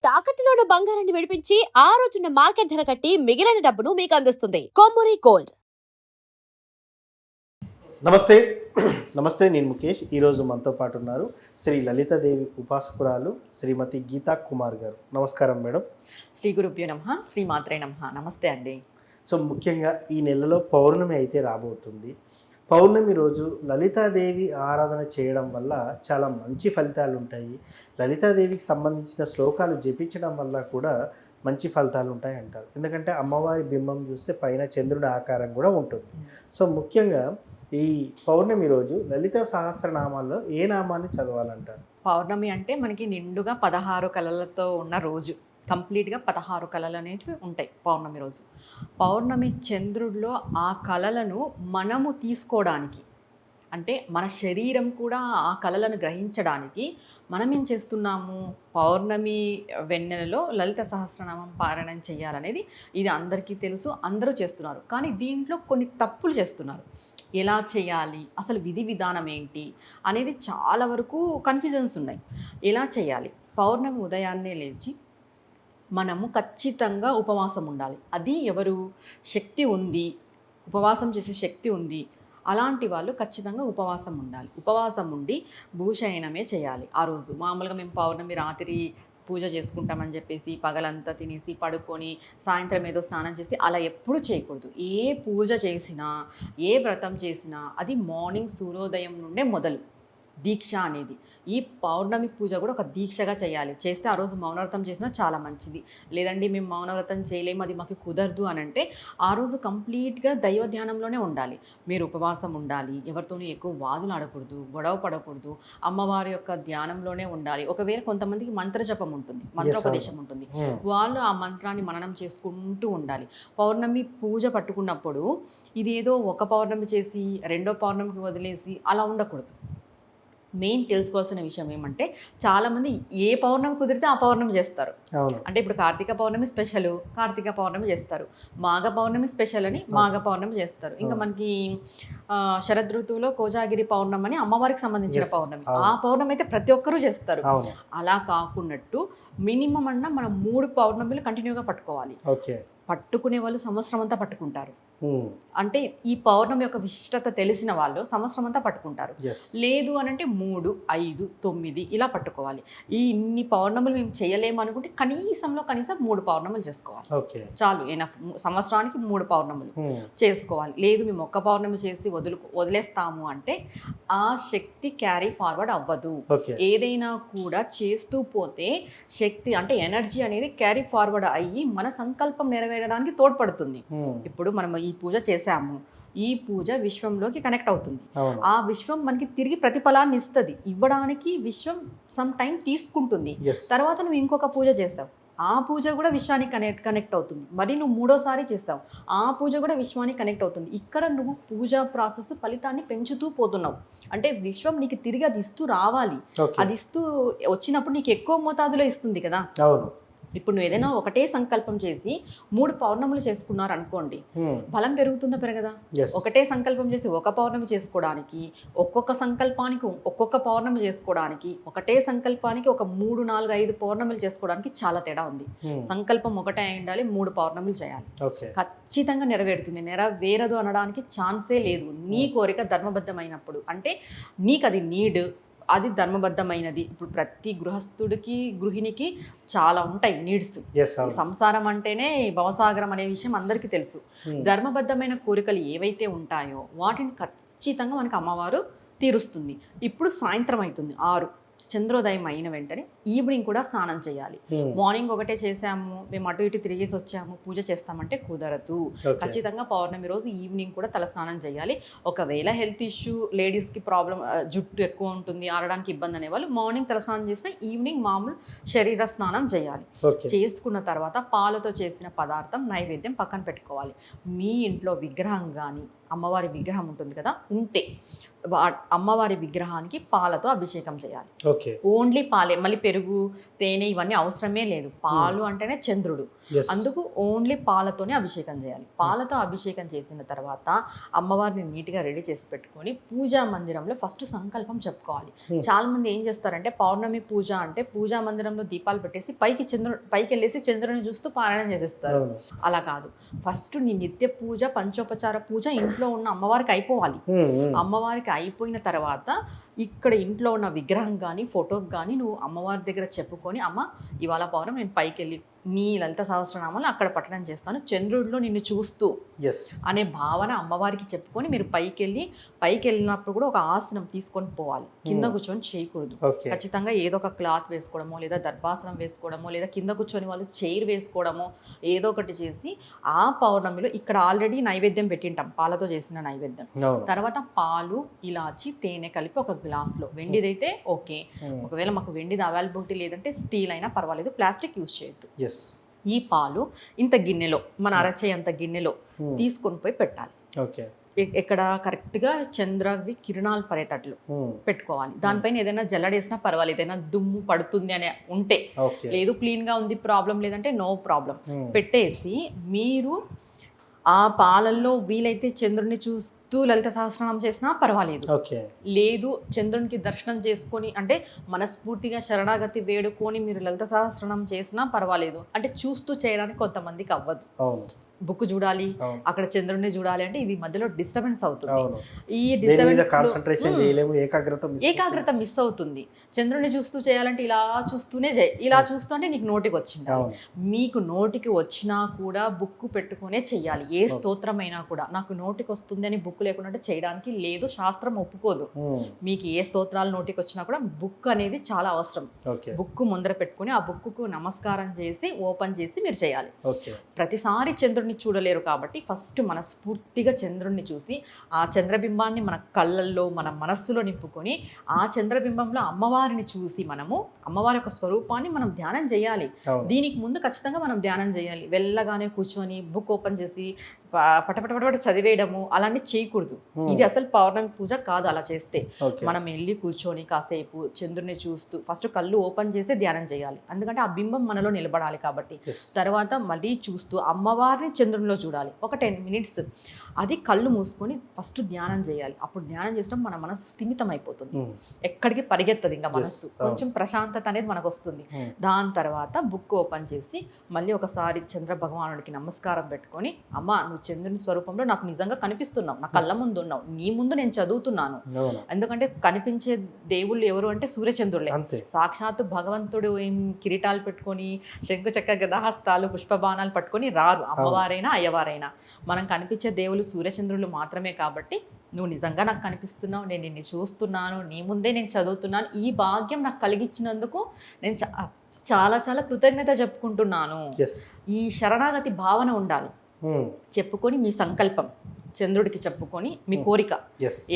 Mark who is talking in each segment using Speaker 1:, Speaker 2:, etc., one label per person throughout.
Speaker 1: తాకట్టులో ఉన్న బంగారాన్ని విడిపించి ఆ రోజున్న మార్కెట్ ధర కట్టి మిగిలిన డబ్బును మీకు అందిస్తుంది కొమ్మూరి గోల్డ్.
Speaker 2: నమస్తే నమస్తే, నేను ముఖేష్. ఈరోజు మనతో పాటు ఉన్నారు శ్రీ లలితాదేవి ఉపాసకురాలు శ్రీమతి గీతా కుమార్ గారు. నమస్కారం మేడం.
Speaker 3: శ్రీ గురుభ్యో నమః, శ్రీ మాత్రే నమః. నమస్తే అండి.
Speaker 2: సో ముఖ్యంగా ఈ నెలలో పౌర్ణమి అయితే రాబోతుంది. పౌర్ణమి రోజు లలితాదేవి ఆరాధన చేయడం వల్ల చాలా మంచి ఫలితాలు ఉంటాయి. లలితాదేవికి సంబంధించిన శ్లోకాలు జపించడం వల్ల కూడా మంచి ఫలితాలు ఉంటాయి అంటారు. ఎందుకంటే అమ్మవారి బింబం చూస్తే పైన చంద్రుడి ఆకారం కూడా ఉంటుంది. సో ముఖ్యంగా ఈ పౌర్ణమి రోజు లలిత సహస్రనామాల్లో ఏ నామాన్ని చదవాలంటారు?
Speaker 3: పౌర్ణమి అంటే మనకి నిండుగా 16 కళలతో ఉన్న రోజు. కంప్లీట్గా 16 కళలు అనేటివి ఉంటాయి పౌర్ణమి రోజు. పౌర్ణమి చంద్రుడిలో ఆ కళలను మనము తీసుకోవడానికి, అంటే మన శరీరం కూడా ఆ కళలను గ్రహించడానికి మనం ఏం చేస్తున్నాము, పౌర్ణమి వెన్నెలలో లలిత సహస్రనామం పారాయణం చేయాలనేది ఇది అందరికీ తెలుసు, అందరూ చేస్తున్నారు. కానీ దీంట్లో కొన్ని తప్పులు చేస్తున్నారు. ఎలా చేయాలి, అసలు విధి విధానం ఏంటి అనేది చాలా వరకు కన్ఫ్యూజన్స్ ఉన్నాయి. ఎలా చేయాలి? పౌర్ణమి ఉదయాన్నే లేచి మనము ఖచ్చితంగా ఉపవాసం ఉండాలి. అది ఎవరు శక్తి ఉంది, ఉపవాసం చేసే శక్తి ఉంది అలాంటి వాళ్ళు ఖచ్చితంగా ఉపవాసం ఉండాలి. ఉపవాసం ఉండి భూషయనమే చేయాలి ఆ రోజు. మామూలుగా మేము పౌర్ణమి రాత్రి పూజ చేసుకుంటామని చెప్పేసి పగలంతా తినేసి పడుకొని సాయంత్రం ఏదో స్నానం చేసి అలా ఎప్పుడు చేయకూడదు. ఏ పూజ చేసినా, ఏ వ్రతం చేసినా అది మార్నింగ్ సూర్యోదయం నుండే మొదలు. దీక్ష అనేది ఈ పౌర్ణమి పూజ కూడా ఒక దీక్షగా చేయాలి. చేస్తే ఆ రోజు మౌనవ్రతం చేసినా చాలా మంచిది. లేదండి మేము మౌనవ్రతం చేయలేము, అది మాకు కుదరదు అని అంటే ఆ రోజు కంప్లీట్గా దైవ ధ్యానంలోనే ఉండాలి. మీరు ఉపవాసం ఉండాలి, ఎవరితోనూ ఎక్కువ వాదులు ఆడకూడదు, గొడవ పడకూడదు, అమ్మవారి యొక్క ధ్యానంలోనే ఉండాలి. ఒకవేళ కొంతమందికి మంత్రజపం ఉంటుంది, మంత్రోపదేశం ఉంటుంది, వాళ్ళు ఆ మంత్రాన్ని మననం చేసుకుంటూ ఉండాలి. పౌర్ణమి పూజ పట్టుకున్నప్పుడు ఇదేదో ఒక పౌర్ణమి చేసి రెండో పౌర్ణమికి వదిలేసి అలా ఉండకూడదు. మెయిన్ తెలుసుకోవాల్సిన విషయం ఏమంటే, చాలామంది ఏ పౌర్ణమి కుదిరితే ఆ పౌర్ణమి చేస్తారు. అంటే ఇప్పుడు కార్తీక పౌర్ణమి స్పెషల్, కార్తీక పౌర్ణమి చేస్తారు. మాఘ పౌర్ణమి స్పెషల్ అని మాఘ పౌర్ణమి చేస్తారు. ఇంకా మనకి శరద్ ఋతువులో కోజాగిరి పౌర్ణమి అని అమ్మవారికి సంబంధించిన పౌర్ణమి, ఆ పౌర్ణమి అయితే ప్రతి ఒక్కరూ చేస్తారు. అలా కాకున్నట్టు మినిమం అన్నా మనం 3 పౌర్ణమిలు కంటిన్యూగా పట్టుకోవాలి. పట్టుకునే వాళ్ళు సంవత్సరం అంతా పట్టుకుంటారు. అంటే ఈ పౌర్ణమి యొక్క విశిష్టత తెలిసిన వాళ్ళు సంవత్సరం అంతా పట్టుకుంటారు. లేదు అని అంటే 3, 5, 9 ఇలా పట్టుకోవాలి. ఈ ఇన్ని పౌర్ణములు మేము చేయలేము అనుకుంటే కనీసం 3 పౌర్ణములు చేసుకోవాలి. చాలు, సంవత్సరానికి 3 పౌర్ణములు చేసుకోవాలి. లేదు మేము ఒక్క పౌర్ణమి చేసి వదిలేస్తాము అంటే ఆ శక్తి క్యారీ ఫార్వర్డ్ అవ్వదు. ఏదైనా కూడా చేస్తూ పోతే శక్తి అంటే ఎనర్జీ అనేది క్యారీ ఫార్వర్డ్ అయ్యి మన సంకల్పం నెరవేరడానికి తోడ్పడుతుంది. ఇప్పుడు మనం ఈ పూజ చేశాము, ఈ పూజ విశ్వంలోకి కనెక్ట్ అవుతుంది. ఆ విశ్వం మనకి తిరిగి ప్రతిఫలాన్ని ఇస్తుంది. ఇవ్వడానికి విశ్వం సమ్ టైం తీసుకుంటుంది. తర్వాత నువ్వు ఇంకొక పూజ చేస్తావు, ఆ పూజ కూడా విశ్వానికి కనెక్ట్ అవుతుంది. మరి నువ్వు 3వసారి చేస్తావు, ఆ పూజ కూడా విశ్వానికి కనెక్ట్ అవుతుంది. ఇక్కడ నువ్వు పూజా ప్రాసెస్ ఫలితాన్ని పెంచుతూ పోతున్నావు. అంటే విశ్వం నీకు తిరిగి అది ఇస్తూ రావాలి. అది ఇస్తూ వచ్చినప్పుడు నీకు ఎక్కువ మోతాదులో ఇస్తుంది కదా. ఇప్పుడు నువ్వు ఏదైనా ఒకటే సంకల్పం చేసి 3 పౌర్ణములు చేసుకున్నారు అనుకోండి, బలం పెరుగుతుందా పెరగదా? ఒకటే సంకల్పం చేసి ఒక పౌర్ణమి చేసుకోవడానికి, ఒక్కొక్క సంకల్పానికి ఒక్కొక్క పౌర్ణమి చేసుకోవడానికి, ఒకటే సంకల్పానికి ఒక 3, 4, 5 పౌర్ణములు చేసుకోవడానికి చాలా తేడా ఉంది. సంకల్పం ఒకటే అయి ఉండాలి, 3 పౌర్ణములు చేయాలి. ఖచ్చితంగా నెరవేరుతుంది. నెరవేరదు అనడానికి ఛాన్సే లేదు. నీ కోరిక ధర్మబద్ధమైనప్పుడు, అంటే నీకు అది నీడ్, అది ధర్మబద్ధమైనది. ఇప్పుడు ప్రతి గృహస్థుడికి గృహిణికి చాలా ఉంటాయి నీడ్స్. సంసారం అంటేనే భవసాగరం అనే విషయం అందరికీ తెలుసు. ధర్మబద్ధమైన కోరికలు ఏవైతే ఉంటాయో వాటిని ఖచ్చితంగా మనకి అమ్మవారు తీరుస్తుంది. ఇప్పుడు సాయంత్రం అవుతుంది 6, చంద్రోదయం అయిన వెంటనే ఈవినింగ్ కూడా స్నానం చేయాలి. మార్నింగ్ ఒకటే చేసాము, మేము అటు ఇటు తిరిగేసి వచ్చాము, పూజ చేస్తామంటే కుదరదు. ఖచ్చితంగా పౌర్ణమి రోజు ఈవినింగ్ కూడా తల స్నానం చేయాలి. ఒకవేళ హెల్త్ ఇష్యూ, లేడీస్కి ప్రాబ్లం, జుట్టు ఎక్కువ ఉంటుంది, ఆడడానికి ఇబ్బంది అనేవాళ్ళు మార్నింగ్ తల స్నానం చేసినా ఈవినింగ్ మామూలు శరీర స్నానం చేయాలి. చేసుకున్న తర్వాత పాలతో చేసిన పదార్థం నైవేద్యం పక్కన పెట్టుకోవాలి. మీ ఇంట్లో విగ్రహం కానీ అమ్మవారి విగ్రహం ఉంటుంది కదా, ఉంటే అమ్మవారి విగ్రహానికి పాలతో అభిషేకం చేయాలి.
Speaker 2: ఓకే.
Speaker 3: ఓన్లీ పాలే, మళ్ళీ పెరుగు, తేనె ఇవన్నీ అవసరమే లేదు. పాలు అంటేనే చంద్రుడు,
Speaker 2: Yes.
Speaker 3: అందుకు ఓన్లీ పాలతోనే అభిషేకం చేయాలి. పాలతో అభిషేకం చేసిన తర్వాత అమ్మవారిని నీట్గా రెడీ చేసి పెట్టుకొని పూజా మందిరంలో ఫస్ట్ సంకల్పం చెప్పుకోవాలి. చాలా మంది ఏం చేస్తారంటే పౌర్ణమి పూజ అంటే పూజా మందిరంలో దీపాలు పెట్టేసి పైకి వెళ్ళేసి చంద్రుని చూస్తూ పారాయణం చేసేస్తారు.
Speaker 2: అవును.
Speaker 3: అలా కాదు, ఫస్ట్ నీ నిత్య పూజ పంచోపచార పూజ ఇంట్లో ఉన్న అమ్మవారికి అయిపోవాలి. అమ్మవారికి అయిపోయిన తర్వాత ఇక్కడ ఇంట్లో ఉన్న విగ్రహం కానీ ఫోటోకి కానీ నువ్వు అమ్మవారి దగ్గర చెప్పుకొని, అమ్మ ఇవాళ పౌర్ణమి నేను పైకి వెళ్ళి నీ లలిత సహస్రనామాలు అక్కడ పఠనం చేస్తాను, చంద్రుడిలో నిన్ను చూస్తూ
Speaker 2: ఎస్
Speaker 3: అనే భావన అమ్మవారికి చెప్పుకొని మీరు పైకి వెళ్ళినప్పుడు కూడా ఒక ఆసనం తీసుకొని పోవాలి. కింద కూర్చొని చేయకూడదు.
Speaker 2: ఓకే.
Speaker 3: ఖచ్చితంగా ఏదో ఒక క్లాత్ వేసుకోవడమో లేదా దర్భాసనం వేసుకోవడమో లేదా కింద కూర్చొని వాళ్ళు చైర్ వేసుకోవడమో ఏదో ఒకటి చేసి ఆ పౌర్ణమిలో ఇక్కడ ఆల్రెడీ నైవేద్యం పెట్టింటాం, పాలతో చేసిన నైవేద్యం.
Speaker 2: అవును.
Speaker 3: తర్వాత పాలు, ఇలాచి, తేనె కలిపి ఒక గ్లాస్లో, వెండిదైతే ఓకే, ఒకవేళ మాకు వెండిది అవైలబిలిటీ లేదంటే స్టీల్ అయినా పర్వాలేదు, ప్లాస్టిక్ యూజ్ చేయొద్దు.
Speaker 2: ఎస్.
Speaker 3: ఈ పాలు ఇంత గిన్నెలో, మన అరచేయి అంత గిన్నెలో తీసుకొని పోయి పెట్టాలి.
Speaker 2: ఓకే.
Speaker 3: ఎక్కడ కరెక్ట్గా చంద్రవి కిరణాలు పడేటట్లు పెట్టుకోవాలి. దానిపైన ఏదైనా జల్లడేసినా పర్వాలేదు, ఏదైనా దుమ్ము పడుతుంది అని ఉంటే,
Speaker 2: ఓకే.
Speaker 3: లేదు క్లీన్గా ఉంది ప్రాబ్లం లేదంటే నో ప్రాబ్లం, పెట్టేసి మీరు ఆ పాలల్లో వీలైతే చంద్రుడిని చూస్తూ లలిత సహస్రనామం చేసినా పర్వాలేదు.
Speaker 2: ఓకే.
Speaker 3: లేదు చంద్రునికి దర్శనం చేసుకొని అంటే మనస్ఫూర్తిగా శరణాగతి వేడుకొని మీరు లలిత సహస్రనామం చేసినా పర్వాలేదు. అంటే చూస్తూ చేయడానికి కొంతమందికి అవ్వదు,
Speaker 2: అవును.
Speaker 3: బుక్ చూడాలి,
Speaker 2: అవును.
Speaker 3: అక్కడ చంద్రుడిని చూడాలి అంటే ఇది మధ్యలో డిస్టర్బెన్స్ అవుతుంది.
Speaker 2: అవును.
Speaker 3: ఈ
Speaker 2: దేని మీద కాన్సంట్రేషన్
Speaker 3: డిస్టర్బెన్స్
Speaker 2: చేయలేము,
Speaker 3: ఏకాగ్రత మిస్ అవుతుంది. చంద్రుడిని చూస్తూ చేయాలంటే ఇలా చూస్తూనే ఇలా చూస్తుంటే నీకు నోటికి వచ్చింది.
Speaker 2: అవును.
Speaker 3: మీకు నోటికి వచ్చినా కూడా బుక్ పెట్టుకునే చెయ్యాలి. ఏ స్తోత్రమైనా కూడా నాకు నోటికి వస్తుంది అని బుక్ లేకుండా చేయడానికి లేదు, శాస్త్రం ఒప్పుకోదు. మీకు ఏ స్తోత్రాలు నోటికి వచ్చినా కూడా బుక్ అనేది చాలా అవసరం.
Speaker 2: ఓకే.
Speaker 3: బుక్ ముందర పెట్టుకుని ఆ బుక్కు నమస్కారం చేసి ఓపెన్ చేసి మీరు చేయాలి.
Speaker 2: ఓకే.
Speaker 3: ప్రతిసారి చంద్రుడిని చూడలేరు కాబట్టి ఫస్ట్ మనస్ఫూర్తిగా చంద్రుడిని చూసి ఆ చంద్రబింబాన్ని మన కళ్ళల్లో మన మనస్సులో నింపుకొని ఆ చంద్రబింబంలో అమ్మవారిని చూసి మనము అమ్మవారి యొక్క స్వరూపాన్ని మనం ధ్యానం చేయాలి.
Speaker 2: అవును.
Speaker 3: దీనికి ముందు ఖచ్చితంగా మనం ధ్యానం చేయాలి. వెళ్ళగానే కూర్చొని బుక్ ఓపెన్ చేసి పటపట చదివేయడము అలాంటి చేయకూడదు. ఇది అసలు పౌర్ణమి పూజ కాదు. అలా చేస్తే
Speaker 2: ఓకే.
Speaker 3: మనం వెళ్ళి కూర్చొని కాసేపు చంద్రుని చూస్తూ ఫస్ట్ కళ్ళు ఓపెన్ చేసి ధ్యానం చేయాలి, ఎందుకంటే ఆ బింబం మనలో నిలబడాలి కాబట్టి.
Speaker 2: Yes.
Speaker 3: తర్వాత మళ్ళీ చూస్తూ అమ్మవారిని చంద్రునిలో చూడాలి ఒక 10 minutes. అది కళ్ళు మూసుకొని ఫస్ట్ ధ్యానం చేయాలి. అప్పుడు ధ్యానం చేసినప్పుడు మన మనసు స్థిమితం అయిపోతుంది, ఎక్కడికి పరిగెత్తది ఇంకా మనసు. కొంచెం ప్రశాంతత అనేది మనకు వస్తుంది. దాని తర్వాత బుక్ ఓపెన్ చేసి మళ్ళీ ఒకసారి చంద్ర భగవానుడికి నమస్కారం పెట్టుకొని, అమ్మ నువ్వు చంద్రుని స్వరూపంలో నాకు నిజంగా కనిపిస్తున్నావు, నా కళ్ళ ముందు ఉన్నావు, నీ ముందు నేను చదువుతున్నాను. ఎందుకంటే కనిపించే దేవుళ్ళు ఎవరు అంటే సూర్యచంద్రులే. సాక్షాత్తు భగవంతుడు ఏం కిరీటాలు పెట్టుకొని శంకు చక్ర గదాహస్తాలు పుష్పబాణాలు పట్టుకొని రారు, అమ్మవారైనా అయ్యవారైనా. మనం కనిపించే దేవుళ్ళు సూర్యచంద్రులు మాత్రమే కాబట్టి నువ్వు నిజంగా నాకు కనిపిస్తున్నావు, నేను నిన్ను చూస్తున్నాను, నీ ముందే నేను చదువుతున్నాను, ఈ భాగ్యం నాకు కలిగించినందుకు నేను చాలా చాలా కృతజ్ఞత చెప్పుకుంటున్నాను. ఈ శరణాగతి భావన ఉండాలి. చెప్పుకొని మీ సంకల్పం చంద్రుడికి చెప్పుకొని మీ కోరిక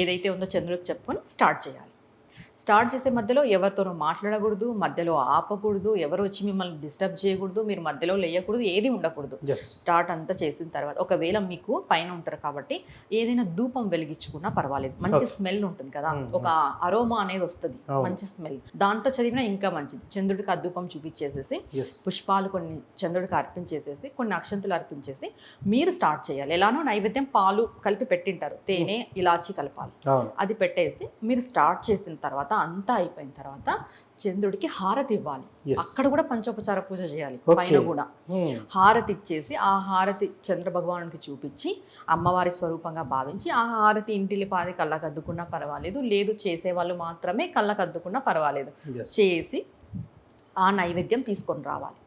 Speaker 3: ఏదైతే ఉందో చంద్రుడికి చెప్పుకొని స్టార్ట్ చేయాలి. స్టార్ట్ చేసే మధ్యలో ఎవరితోనో మాట్లాడకూడదు, మధ్యలో ఆపకూడదు, ఎవరు వచ్చి మిమ్మల్ని డిస్టర్బ్ చేయకూడదు, మీరు మధ్యలో లేయకూడదు, ఏది ఉండకూడదు. స్టార్ట్ అంతా చేసిన తర్వాత ఒకవేళ మీకు పైన ఉంటారు కాబట్టి ఏదైనా ధూపం వెలిగించుకున్నా పర్వాలేదు, మంచి స్మెల్ ఉంటుంది కదా, ఒక అరోమా అనేది వస్తుంది, మంచి స్మెల్, దాంట్లో చదివినా ఇంకా మంచిది. చంద్రుడికి ఆ ధూపం చూపించేసేసి పుష్పాలు కొన్ని చంద్రుడికి అర్పించేసేసి కొన్ని అక్షంతలు అర్పించేసి మీరు స్టార్ట్ చేయాలి. ఎలానో నైవేద్యం పాలు కలిపి పెట్టింటారు, తేనె ఇలాచి కలపాలి, అది పెట్టేసి మీరు స్టార్ట్ చేసిన తర్వాత అంతా అయిపోయిన తర్వాత చంద్రుడికి హారతి ఇవ్వాలి. అక్కడ కూడా పంచోపచార పూజ చేయాలి. పైన కూడా హారతి ఇచ్చేసి ఆ హారతి చంద్ర భగవానుడికి చూపించి అమ్మవారి స్వరూపంగా భావించి ఆ హారతి ఇంటిలిపాది కళ్ళకద్దుకున్నా పర్వాలేదు, లేదు చేసేవాళ్ళు మాత్రమే కళ్ళకద్దుకున్నా పర్వాలేదు, చేసి ఆ నైవేద్యం తీసుకొని రావాలి.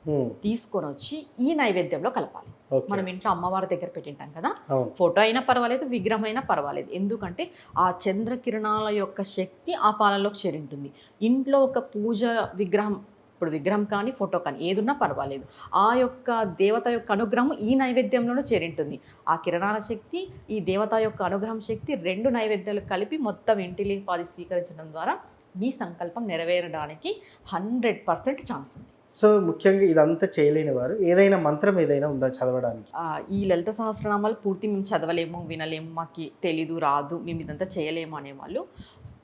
Speaker 3: తీసుకొని వచ్చి ఈ నైవేద్యంలో కలపాలి. మనం ఇంట్లో అమ్మవారి దగ్గర పెట్టింటాం కదా, ఫోటో అయినా పర్వాలేదు, విగ్రహం అయినా పర్వాలేదు, ఎందుకంటే ఆ చంద్రకిరణాల యొక్క శక్తి ఆ పాలలోకి చేరింటుంది. ఇంట్లో ఒక పూజ విగ్రహం, ఇప్పుడు విగ్రహం కానీ ఫోటో కానీ ఏదున్నా పర్వాలేదు, ఆ యొక్క దేవత యొక్క అనుగ్రహం ఈ నైవేద్యంలోనూ చేరింటుంది. ఆ కిరణాల శక్తి, ఈ దేవత యొక్క అనుగ్రహం శక్తి 2 నైవేద్యాలు కలిపి మొత్తం ఇంటిలిపాది స్వీకరించడం ద్వారా మీ సంకల్పం నెరవేరడానికి 100% ఛాన్స్ ఉంది.
Speaker 2: సో ముఖ్యంగా ఇదంతా చేయలేని వారు ఏదైనా మంత్రం ఏదైనా ఉందా చదవడానికి?
Speaker 3: ఈ లలిత సహస్రనామాలు పూర్తి మేము చదవలేము, వినలేము, మాకు తెలీదు, రాదు, మేము ఇదంతా చేయలేము అనేవాళ్ళు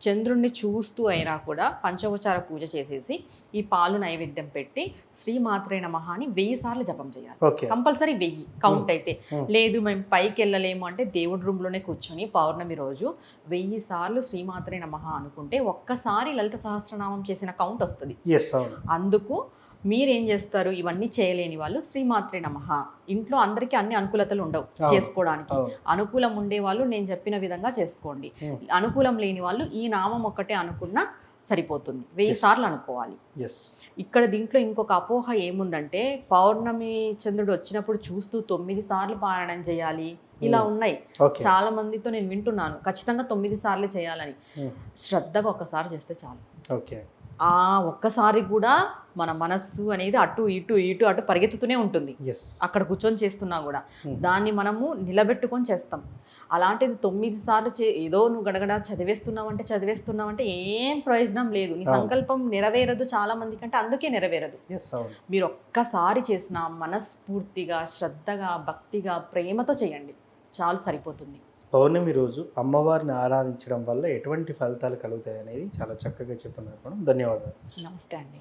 Speaker 3: చంద్రుణ్ణి చూస్తూ అయినా కూడా పంచోపచార పూజ చేసేసి ఈ పాలు నైవేద్యం పెట్టి శ్రీమాత్రే నమః అని 1000 సార్లు జపం చేయాలి.
Speaker 2: ఓకే.
Speaker 3: కంపల్సరీ 1000 కౌంట్ అయితే.
Speaker 2: Hmm.
Speaker 3: లేదు మేము పైకి వెళ్ళలేము అంటే దేవుడి రూమ్లోనే కూర్చొని పౌర్ణమి రోజు 1000 సార్లు శ్రీమాత్రే నమః అనుకుంటే ఒక్కసారి లలిత సహస్రనామం చేసిన కౌంట్ వస్తుంది.
Speaker 2: ఎస్, అవును.
Speaker 3: అందుకు మీరేం చేస్తారు, ఇవన్నీ చేయలేని వాళ్ళు శ్రీమాత్రే నమః. ఇంట్లో అందరికీ అన్ని అనుకూలతలు ఉండవు
Speaker 2: అవును.
Speaker 3: చేసుకోవడానికి.
Speaker 2: అవును.
Speaker 3: అనుకూలం ఉండే వాళ్ళు నేను చెప్పిన విధంగా చేసుకోండి.
Speaker 2: Hmm.
Speaker 3: అనుకూలం లేని వాళ్ళు ఈ నామం ఒక్కటే అనుకున్నా సరిపోతుంది. 1000
Speaker 2: Yes.
Speaker 3: సార్లు అనుకోవాలి.
Speaker 2: ఎస్.
Speaker 3: ఇక్కడ దీంట్లో ఇంకొక అపోహ ఏముందంటే పౌర్ణమి చంద్రుడు వచ్చినప్పుడు చూస్తూ 9 సార్లు పారాయణం చేయాలి, ఇలా ఉన్నాయి.
Speaker 2: ఓకే.
Speaker 3: చాలా మందితో నేను వింటున్నాను ఖచ్చితంగా 9 సార్లు చేయాలని.
Speaker 2: Hmm.
Speaker 3: శ్రద్ధగా ఒక్కసారి చేస్తే చాలు.
Speaker 2: ఓకే.
Speaker 3: ఆ ఒక్కసారి కూడా మన మనస్సు అనేది అటు ఇటు పరిగెత్తుతూనే ఉంటుంది.
Speaker 2: ఎస్.
Speaker 3: అక్కడ కూర్చొని చేస్తున్నా కూడా
Speaker 2: Hmm.
Speaker 3: దాన్ని మనము నిలబెట్టుకొని చేస్తాం. అలాంటిది 9 సార్లు ఏదో నువ్వు గడగడ చదివేస్తున్నావంటే ఏం ప్రయోజనం లేదు. నీ
Speaker 2: అవును.
Speaker 3: సంకల్పం నెరవేరదు చాలా మంది కంటే, అందుకే నెరవేరదు.
Speaker 2: ఎస్, అవును.
Speaker 3: మీరు ఒక్కసారి చేసిన మనస్ఫూర్తిగా శ్రద్ధగా భక్తిగా ప్రేమతో చేయండి, చాలు, సరిపోతుంది.
Speaker 2: పౌర్ణమి రోజు అమ్మవారిని ఆరాధించడం వల్ల ఎటువంటి ఫలితాలు కలుగుతాయి అనేది చాలా చక్కగా చెప్తున్నారు మేడం. ధన్యవాదాలు.
Speaker 3: నమస్తే అండి.